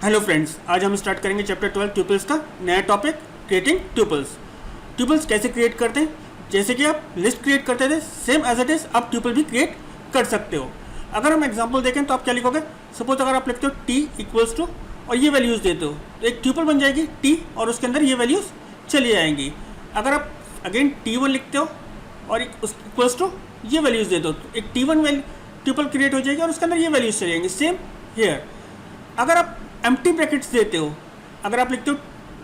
Hello friends, आज हम start करेंगे चैप्टर 12 ट्यूपल्स का नया टॉपिक क्रिएटिंग ट्यूपल्स। ट्यूपल्स कैसे क्रिएट करते हैं? जैसे कि आप लिस्ट क्रिएट करते थे, सेम एज इट इज आप ट्यूपल भी क्रिएट कर सकते हो। अगर हम एग्जांपल देखें तो आप क्या लिखोगे? सपोज अगर आप लिखते हो टी इक्वल्स टू और ये वैल्यूज़ देते हो तो एक ट्यूपल बन जाएगी टी और उसके अंदर ये वैल्यूज़ चली आएंगी। अगर आप अगेन T1 लिखते हो और इक्वल्स टू ये वैल्यूज़ देते हो तो एक T1 ट्यूपल क्रिएट हो जाएगी और उसके अंदर ये वैल्यूज़ चली जाएंगी। सेम हेयर अगर आप एम्प्टी ब्रैकेट्स देते हो, अगर आप लिखते हो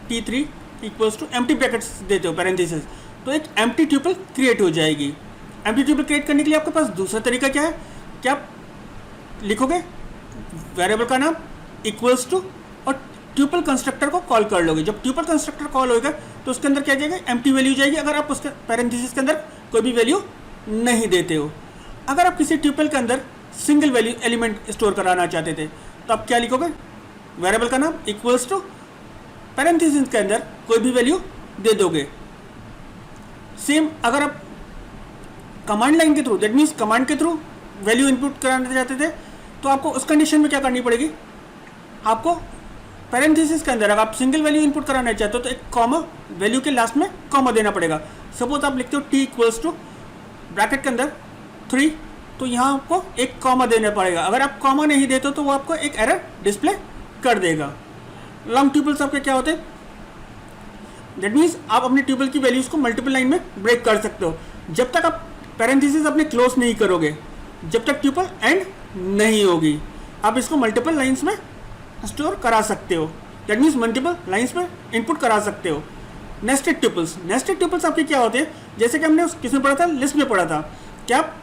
T3 equals to empty brackets देते हो पैरेंथेसिस, तो एक एम्प्टी ट्यूपल क्रिएट हो जाएगी। एम्प्टी ट्यूपल क्रिएट करने के लिए आपके पास दूसरा तरीका क्या है कि आप लिखोगे वेरिएबल का नाम इक्वल्स टू और ट्यूपल कंस्ट्रक्टर को कॉल कर लोगे। जब ट्यूपल कंस्ट्रक्टर कॉल होगा तो उसके अंदर क्या जाएगा? एम्प्टी वैल्यू जाएगी अगर आप उसके पैरेंथेसिस के अंदर कोई भी वैल्यू नहीं देते हो। अगर आप किसी ट्यूपल के अंदर सिंगल वैल्यू एलिमेंट स्टोर कराना चाहते थे तो आप क्या लिखोगे? वेरिएबल का नाम इक्वल्स टू पैरेंथेसिस के अंदर कोई भी वैल्यू दे दोगे। सेम अगर आप कमांड लाइन के थ्रू, दैट मीन्स कमांड के थ्रू वैल्यू इनपुट कराना चाहते थे तो आपको उस कंडीशन में क्या करनी पड़ेगी? आपको पैरेंथेसिस के अंदर अगर आप सिंगल वैल्यू इनपुट कराना चाहते हो तो एक कॉमा, वैल्यू के लास्ट में कॉमा देना पड़ेगा। सपोज आप लिखते हो टी इक्वल्स टू ब्रैकेट के अंदर 3, तो यहाँ आपको एक कॉमा देना पड़ेगा। अगर आप कॉमा नहीं देते तो वो आपको एक एरर डिस्प्ले कर देगा। लॉन्ग ट्यूपल्स आपके क्या होते हैं? दैट मीन्स आप अपने ट्यूपल की वैल्यूज को मल्टीपल लाइन में ब्रेक कर सकते हो जब तक आप पैरेंथेसिस अपने क्लोज नहीं करोगे, जब तक ट्यूपल एंड नहीं होगी। आप इसको मल्टीपल लाइन्स में स्टोर करा सकते हो, दैट मीन्स मल्टीपल लाइन्स में इनपुट करा सकते हो। नेस्टेड ट्यूपल्स, नेस्टेड ट्यूपल्स आपके क्या होते हैं? जैसे कि हमने किसमें पढ़ा था? लिस्ट में पढ़ा था। क्या आप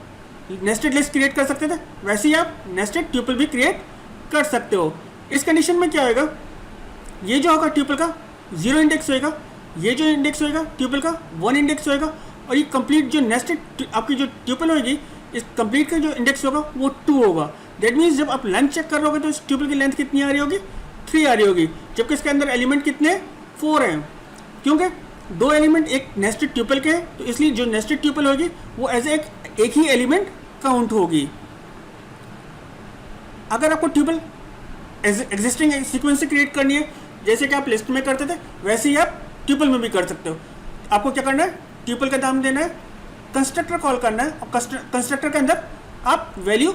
नेस्टेड लिस्ट क्रिएट कर सकते थे? वैसे ही आप नेस्टेड ट्यूपल भी क्रिएट कर सकते हो। इस कंडीशन में क्या होगा? ये जो होगा ट्यूपल का 0 इंडेक्स होएगा, ये जो इंडेक्स होएगा ट्यूपल का 1 इंडेक्स होएगा और ये कंप्लीट जो नेस्टेड आपकी जो ट्यूपल होगी, इस कंप्लीट का जो इंडेक्स होगा वो 2 होगा। दैट मीन्स जब आप लेंथ चेक कर रहोगे तो इस ट्यूपल की लेंथ कितनी आ रही होगी? 3 आ रही होगी, जबकि इसके अंदर एलिमेंट कितने? 4 हैं, क्योंकि 2 एलिमेंट एक नेस्टेड ट्यूपल के हैं, तो इसलिए जो नेस्टेड ट्यूपल होगी वो एज एक ही एलिमेंट काउंट होगी। अगर आपको ट्यूपल एग्जिस्टिंग सीक्वेंस से क्रिएट करनी है, जैसे कि आप लिस्ट में करते थे, वैसे ही आप ट्यूपल में भी कर सकते हो। आपको क्या करना है? ट्यूपल का नाम देना है, कंस्ट्रक्टर कॉल करना है और कंस्ट्रक्टर के अंदर आप value,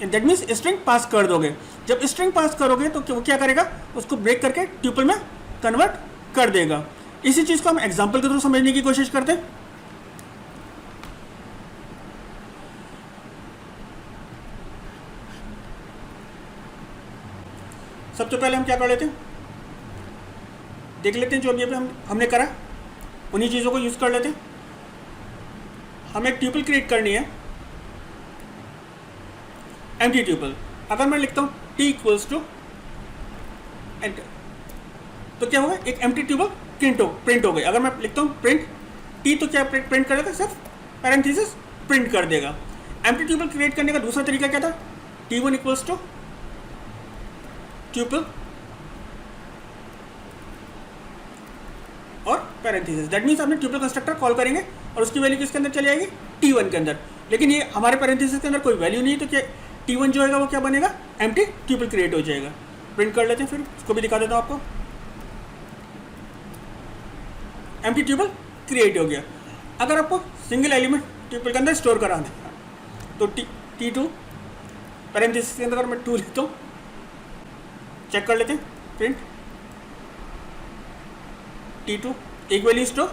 that means string pass कर दोगे। जब स्ट्रिंग पास करोगे तो वो क्या करेगा? उसको ब्रेक करके ट्यूपल में कन्वर्ट कर देगा। इसी चीज़ को हम एग्जाम्पल के थ्रू समझने की कोशिश करते हैं। सबसे पहले हम क्या कर लेते हैं? देख लेते हैं जो अभी हमने करा, उन्हीं चीज़ों को यूज़ कर लेते हैं। हमें एक ट्यूपल क्रिएट करनी है, एम्प्टी ट्यूपल। अगर मैं लिखता हूँ टी इक्वल्स टू एंटर, तो क्या होगा? एक एम्प्टी ट्यूपल प्रिंट हो गई। अगर मैं लिखता हूँ प्रिंट टी, तो क्या प्रिंट करेगा? सिर्फ पैरेंथेसिस प्रिंट कर देगा। एम्प्टी ट्यूपल क्रिएट करने का दूसरा तरीका क्या था? T1 इक्वल्स टू ट्यूपल और पैरेंथेसिस, दैट मीन्स आपने ट्यूपल कंस्ट्रक्टर कॉल करेंगे और उसकी वैल्यू किसके अंदर चली आएगी? T1 के अंदर। लेकिन ये हमारे पैरेंथेसिस के अंदर कोई वैल्यू नहीं है, तो क्या T1 जो होगा वो क्या बनेगा? एम्प्टी ट्यूपल क्रिएट हो जाएगा। प्रिंट कर लेते हैं, फिर उसको भी दिखा देता हूँ आपको। एम्प्टी ट्यूपल क्रिएट हो गया। अगर आपको सिंगल एलिमेंट ट्यूपल के अंदर स्टोर कराना है तो T2 पैरेंथेसिस के अंदर अगर मैं 2 लिखता हूँ, चेक कर लेते हैं, प्रिंट T2 एक वैल्यू स्टोर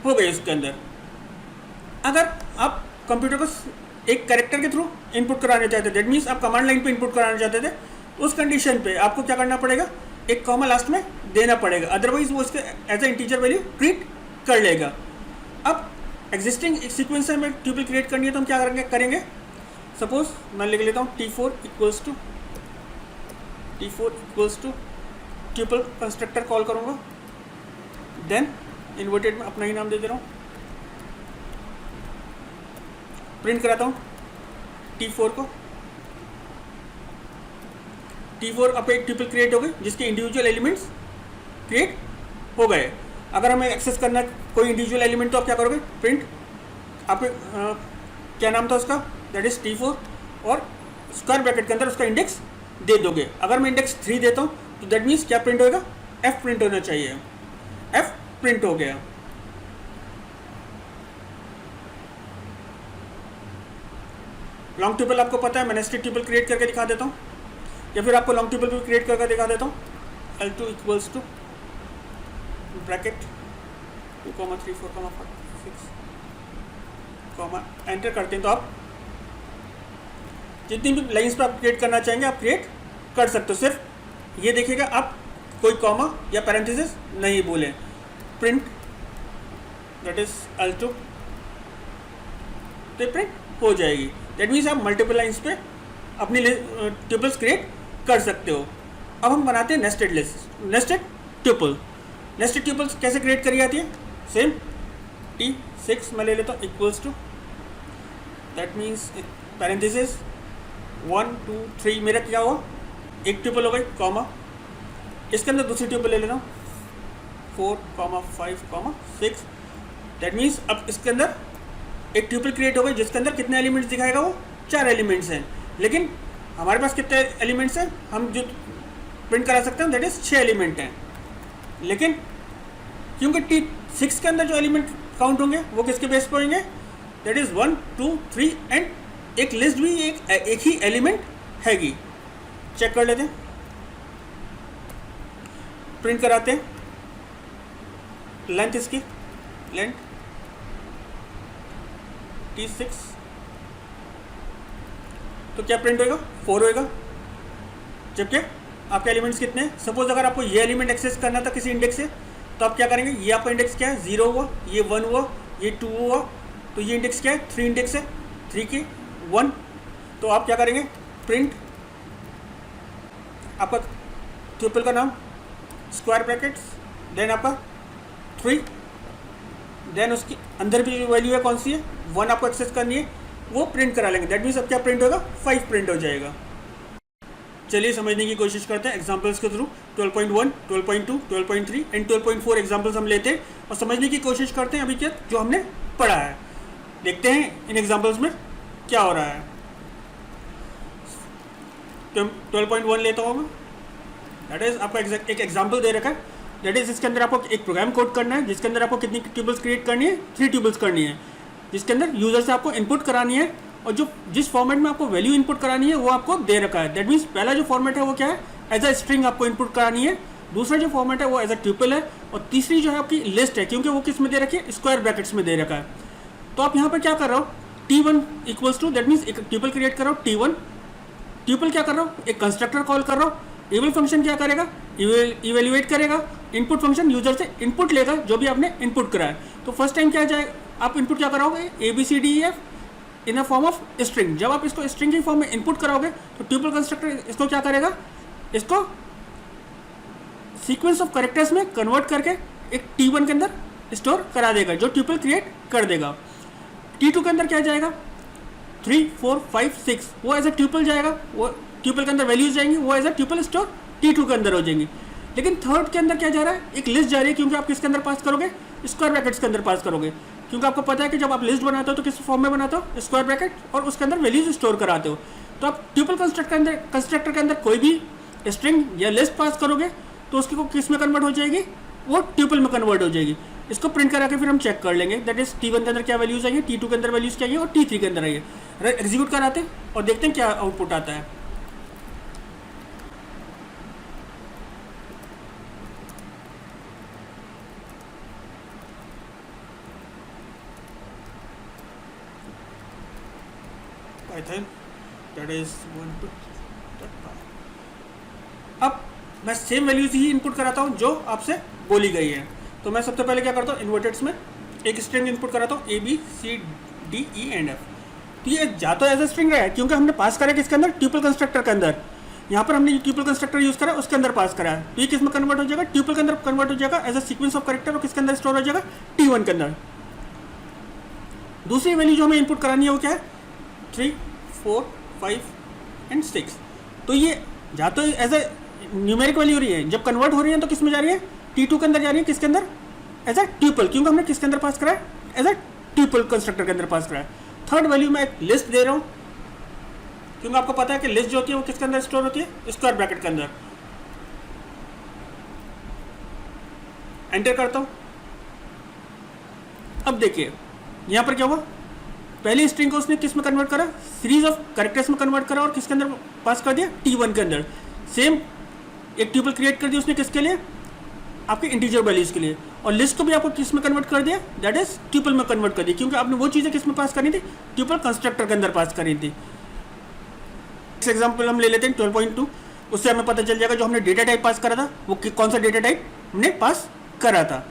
हो गई उसके अंदर। अगर आप कंप्यूटर को एक कैरेक्टर के थ्रू इनपुट कराना चाहते थे, दैट मीन्स आप कमांड लाइन पे इनपुट कराना चाहते थे, उस कंडीशन पे आपको क्या करना पड़ेगा? एक कॉमा लास्ट में देना पड़ेगा, अदरवाइज वो उसके as a integer value print कर लेगा। अब एग्जिस्टिंग एक सीक्वेंस में ट्यूपल क्रिएट करनी है तो हम क्या करेंगे? सपोज मैं लिख लेता हूँ T4 equals to tuple constructor call करूँगा, देन इन्वर्टेड में अपना ही नाम दे दे रहा हूँ, प्रिंट कराता हूँ T4 को। T4 अब एक ट्यूपल क्रिएट हो गई जिसके इंडिविजुअल एलिमेंट्स क्रिएट हो गए। अगर हमें एक्सेस करना है कोई इंडिविजुअल एलिमेंट तो आप क्या करोगे? प्रिंट, आप क्या नाम था उसका? दैट इज T4 और स्क्वायर ब्रैकेट के अंदर उसका इंडेक्स दे दोगे। अगर मैं इंडेक्स 3 देता हूँ तो दैट मीन्स क्या प्रिंट होगा, एफ प्रिंट होना चाहिए, एफ प्रिंट हो गया। लॉन्ग ट्यूपल आपको पता है, मैं नेस्टेड ट्यूपल क्रिएट करके दिखा देता हूँ, या फिर आपको लॉन्ग ट्यूपल भी क्रिएट करके दिखा देता हूँ। L2 equals to bracket 2, 3, 4, 5, 6, enter करते हैं तो आप जितनी भी लाइंस पर आप क्रिएट करना चाहेंगे आप क्रिएट कर सकते हो। सिर्फ ये देखिएगा आप कोई कॉमा या पैरेंथेसिस नहीं बोले। प्रिंट दैट इज L2 तो प्रिंट हो जाएगी। दैट मीन्स आप मल्टीपल लाइंस पे अपनी ट्यूपल्स क्रिएट कर सकते हो। अब हम बनाते हैं nested list, nested tuple. Nested tuples कैसे क्रिएट करी जाती है, सेम T6 मैं ले लेता हूँ equals to, that means parenthesis 1, 2, 3 मेरा क्या हुआ, एक ट्यूपल हो गई, कॉमा, इसके अंदर दूसरी ट्यूपल ले लेता हूँ 4, 5, 6। दैट मीन्स अब इसके अंदर एक ट्यूपल क्रिएट हो गई जिसके अंदर कितने एलिमेंट्स दिखाएगा, वो 4 एलिमेंट्स हैं। लेकिन हमारे पास कितने एलिमेंट्स हैं, हम जो प्रिंट करा सकते हैं दैट इज 6 एलिमेंट हैं। लेकिन क्योंकि T6 के अंदर जो एलिमेंट काउंट होंगे वो किसके बेस पर होंगे, दैट इज 1, 2, 3 एंड एक लिस्ट भी एक ही एलिमेंट हैगी। चेक कर लेते हैं, प्रिंट कराते हैं, लेंथ इसकी, लेंथ T6 तो क्या प्रिंट होएगा, 4 होएगा। जबकि आपके एलिमेंट्स कितने हैं, सपोज अगर आपको ये एलिमेंट एक्सेस करना था किसी इंडेक्स से तो आप क्या करेंगे, ये आपका इंडेक्स क्या है, 0 हुआ, ये 1 हुआ, ये 2 हुआ, तो ये इंडेक्स क्या है, 3 इंडेक्स है, 3 के 1, तो आप क्या करेंगे, प्रिंट आपका ट्यूपल का नाम स्क्वायर ब्रैकेट्स, देन आपका 3, देन उसकी अंदर भी जो वैल्यू है कौन सी है, 1 आपको एक्सेस करनी है, वो प्रिंट करा लेंगे। दैट मीन्स अब क्या प्रिंट होगा, 5 प्रिंट हो जाएगा। चलिए समझने की कोशिश करते हैं एग्जांपल्स के थ्रू। 12.1, 12.2, 12.3 एंड 12.4 एग्जांपल्स हम लेते हैं और समझने की कोशिश करते हैं अभी तक जो हमने पढ़ा है। देखते हैं इन एग्जांपल्स में क्या हो रहा है। 12.1 लेता हूँ मैं, दैट इज आपका एक एग्जाम्पल दे रखा है, दैट इज इसके अंदर आपको एक प्रोग्राम कोड करना है जिसके अंदर आपको कितनी ट्यूबल्स क्रिएट करनी है, 3 ट्यूबल्स करनी है, जिसके अंदर यूजर से आपको इनपुट करानी है और जो जिस फॉर्मेट में आपको वैल्यू इनपुट करानी है वो आपको दे रखा है। दैट मीन्स पहला जो फॉर्मेट है वो क्या है, एज अ स्ट्रिंग आपको इनपुट करानी है, दूसरा जो फॉर्मेट है वो एज अ ट्यूपल है, और तीसरी जो है आपकी लिस्ट है, क्योंकि वो किस में दे रखी है, स्क्वायर ब्रैकेट्स में दे रखा है। तो आप यहाँ पर क्या कर रहे हो, T1 equals to, that means एक ट्यूपल क्रिएट कर रहा हो T1, ट्यूपल क्या कर रहा हो, एक कंस्ट्रक्टर कॉल कर रहा हो, इवल फंक्शन क्या करेगा, इवेल्युएट करेगा, इनपुट फंक्शन यूजर से इनपुट लेगा जो भी आपने इनपुट करा है। तो फर्स्ट टाइम क्या जाए, आप इनपुट क्या कराओगे, ABCDEF in a form of string. जब आप इसको स्ट्रिंग की फॉर्म में इनपुट कराओगे तो ट्यूपल कंस्ट्रक्टर इसको क्या करेगा, इसको सीक्वेंस ऑफ कैरेक्टर्स में कन्वर्ट करके एक T1 के अंदर स्टोर करा देगा जो ट्यूपल क्रिएट कर देगा। T2 के अंदर क्या जाएगा, 3, 4, 5, 6 वो एज अ ट्यूपल जाएगा, वो ट्यूपल के अंदर वैल्यूज जाएंगी, वो as a tuple store T2 के अंदर हो जाएंगी। लेकिन थर्ड के अंदर क्या जा रहा है, एक लिस्ट जा रही है, क्योंकि आप किसके अंदर पास करोगे, स्क्वायर ब्रैकेट्स के अंदर पास करोगे, क्योंकि आपको पता है कि जब आप लिस्ट बनाते हो तो किस फॉर्म में बनाते हो, स्क्वायर ब्रैकेट, और उसके अंदर वैल्यूज स्टोर कराते हो। तो आप ट्यूपल कंस्ट्रक्टर के अंदर कोई भी स्ट्रिंग या लिस्ट पास करोगे तो उसकी को किस में कन्वर्ट हो जाएगी, वो ट्यूपल में कन्वर्ट हो जाएगी। इसको प्रिंट करा के फिर हम चेक कर लेंगे, दैट इज T1 के अंदर क्या वैल्यूज आएंगे, T2 के अंदर वैल्यूज क्या आएंगे और T3 के अंदर आएंगे। एग्जीक्यूट कराते हैं और देखते हैं क्या आउटपुट आता है। Python that is 1 to अब मैं सेम वैल्यूज ही इनपुट कराता हूँ जो आपसे बोली गई है। तो मैं सबसे पहले क्या करता हूँ, इन्वर्टेड्स में एक स्ट्रिंग इनपुट कराता हूँ ABCDEF। तो ये जा तो एज ए स्ट्रिंग रहा है क्योंकि हमने पास करा किसके अंदर, ट्यूपल कंस्ट्रक्टर के अंदर। यहाँ पर हमने ट्यूपल कंस्ट्रक्टर यूज करा उसके अंदर पास करा है, तो ये किस में कन्वर्ट हो जाएगा, ट्यूपल के अंदर कन्वर्ट हो जाएगा as a sequence of character, और किसके अंदर स्टोर हो जाएगा, T1 के अंदर। दूसरी वैल्यू जो हमें इनपुट करानी है वो क्या है, 3, 4, 5 एंड 6। तो ये जा तो एज ए न्यूमेरिक वैल्यू हो रही है, जब कन्वर्ट हो रही है तो किस में जा रही है, T2 के अंदर जा रही है, किसके अंदर, एज अ ट्यूपल, क्योंकि हमने किसके अंदर पास करा है, एज अ ट्यूपल कंस्ट्रक्टर के अंदर पास करा है। थर्ड वैल्यू में एक लिस्ट दे रहा हूँ, क्योंकि आपको पता है कि लिस्ट जो होती है वो किसके अंदर स्टोर होती है, स्क्वायर ब्रैकेट के अंदर। एंटर करता हूँ। अब देखिए यहाँ पर क्या हुआ, पहली स्ट्रिंग को उसने किस में कन्वर्ट करा, सीरीज ऑफ कैरेक्टर्स में कन्वर्ट करा और किसके अंदर पास कर दिया, T1 के अंदर। सेम एक ट्यूपल क्रिएट कर दिया उसने किसके लिए, आपके इंटीजर वैल्यूज के लिए। और लिस्ट को भी आपको किस में कन्वर्ट कर दिया, दैट इज ट्यूपल में कन्वर्ट कर दिया, क्योंकि आपने वो चीज़ें किस में पास करनी थी, ट्यूपल कंस्ट्रक्टर के अंदर पास करनी थी। नेक्स्ट एग्जाम्पल हम ले लेते हैं 12.2। उससे हमें पता चल जाएगा जो हमने डेटा टाइप पास करा था वो कौन सा डेटा टाइप हमने पास करा था।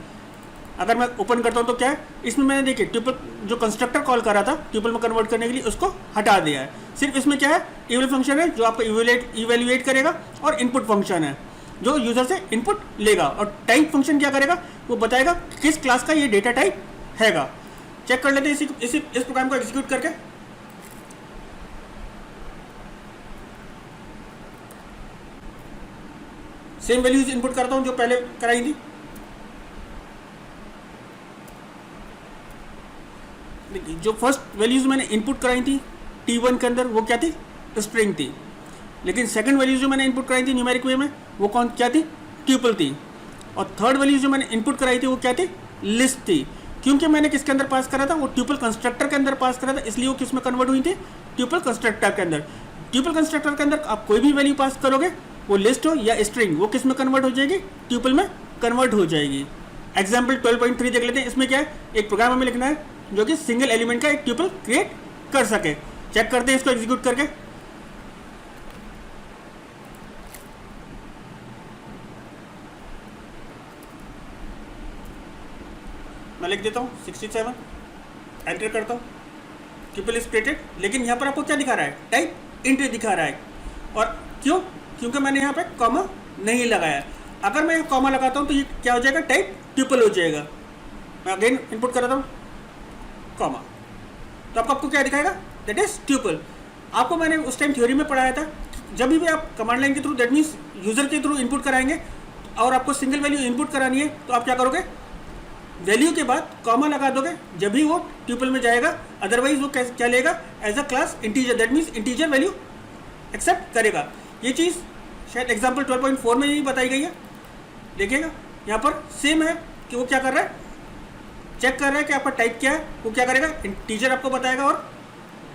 अगर मैं ओपन करता हूँ तो क्या है, इसमें मैंने देखिए ट्यूपल जो कंस्ट्रक्टर कॉल करा था ट्यूपल में कन्वर्ट करने के लिए, उसको हटा दिया है। सिर्फ इसमें क्या है, इवल फंक्शन है जो आपको इवेल्युएट करेगा, और इनपुट फंक्शन है जो यूजर से इनपुट लेगा, और टाइप फंक्शन क्या करेगा, वो बताएगा किस क्लास का ये डेटा टाइप हैगा। चेक कर लेते हैं इस प्रोग्राम को एग्जीक्यूट करके। सेम वैल्यूज इनपुट करता हूं जो पहले कराई थी। देखिए जो फर्स्ट वैल्यूज मैंने इनपुट कराई थी T1 के अंदर वो क्या थी, स्ट्रिंग थी। लेकिन सेकंड वैल्यूज जो मैंने इनपुट कराई थी न्यूमेरिक वे में वो क्या थी, ट्यूपल थी। और थर्ड वैल्यूज जो मैंने इनपुट कराई थी वो क्या थी, लिस्ट थी। क्योंकि मैंने किसके अंदर पास करा था, वो ट्यूपल कंस्ट्रक्टर के अंदर पास करा था, इसलिए वो किस में कन्वर्ट हुई थी, ट्यूपल कंस्ट्रक्टर के अंदर। ट्यूपल कंस्ट्रक्टर के अंदर आप कोई भी वैल्यू पास करोगे, वो लिस्ट हो या स्ट्रिंग, वो किस में कन्वर्ट हो जाएगी, ट्यूपल में कन्वर्ट हो जाएगी। एग्जाम्पल 12.3 देख लेते हैं। इसमें क्या है, एक प्रोग्राम हमें लिखना है जो कि सिंगल एलिमेंट का एक ट्यूपल क्रिएट कर सके। चेक करते हैं इसको एग्जीक्यूट करके। मैं लिख देता हूँ 67, एंटर करता हूँ, ट्यूपल इज क्रिएटेड। लेकिन यहाँ पर आपको क्या दिखा रहा है, टाइप इंट दिखा रहा है। और क्यों, क्योंकि मैंने यहाँ पे कॉमा नहीं लगाया। अगर मैं कॉमा लगाता हूँ तो ये क्या हो जाएगा, टाइप ट्यूपल हो जाएगा। मैं अगेन इनपुट कर रहा हूँ कॉमा, तो आपको क्या दिखाएगा, दैट इज ट्यूपल। आपको मैंने उस टाइम थ्योरी में पढ़ाया था, जब भी आप कमांड लाइन के थ्रू, दैट मीन्स यूजर के थ्रू इनपुट कराएंगे और आपको सिंगल वैल्यू इनपुट करानी है, तो आप क्या करोगे, वैल्यू के बाद कॉमा लगा दोगे, जब भी वो ट्यूपल में जाएगा। अदरवाइज वो क्या लेगा, as a class integer, that means integer value accept करेगा। ये चीज़ शायद एग्जाम्पल 12.4 में ही बताई गई है। देखिएगा यहाँ पर सेम है कि वो क्या कर रहा है, चेक कर रहा है कि आपका टाइप क्या है, वो क्या करेगा, इंटीजर आपको बताएगा। और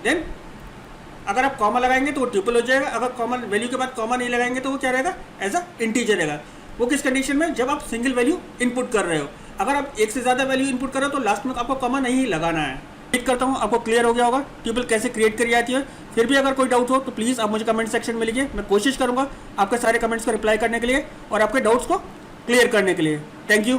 देन अगर आप कॉमा लगाएंगे तो वो ट्यूपल हो जाएगा, अगर कॉमा वैल्यू के बाद कॉमा नहीं लगाएंगे तो वो क्या रहेगा, एज अ इंटीजर रहेगा। वो किस कंडीशन में, जब आप सिंगल वैल्यू इनपुट कर रहे हो। अगर आप एक से ज़्यादा वैल्यू इनपुट कर रहे हो तो लास्ट में आपको कॉमा नहीं लगाना है। उम्मीद करता हूँ आपको क्लियर हो गया होगा ट्यूपल कैसे क्रिएट करी जाती है। फिर भी अगर कोई डाउट हो तो प्लीज़ आप मुझे कमेंट सेक्शन में लिखिए, मैं कोशिश करूँगा आपके सारे कमेंट्स को रिप्लाई करने के लिए और आपके डाउट्स को क्लियर करने के लिए। Thank you.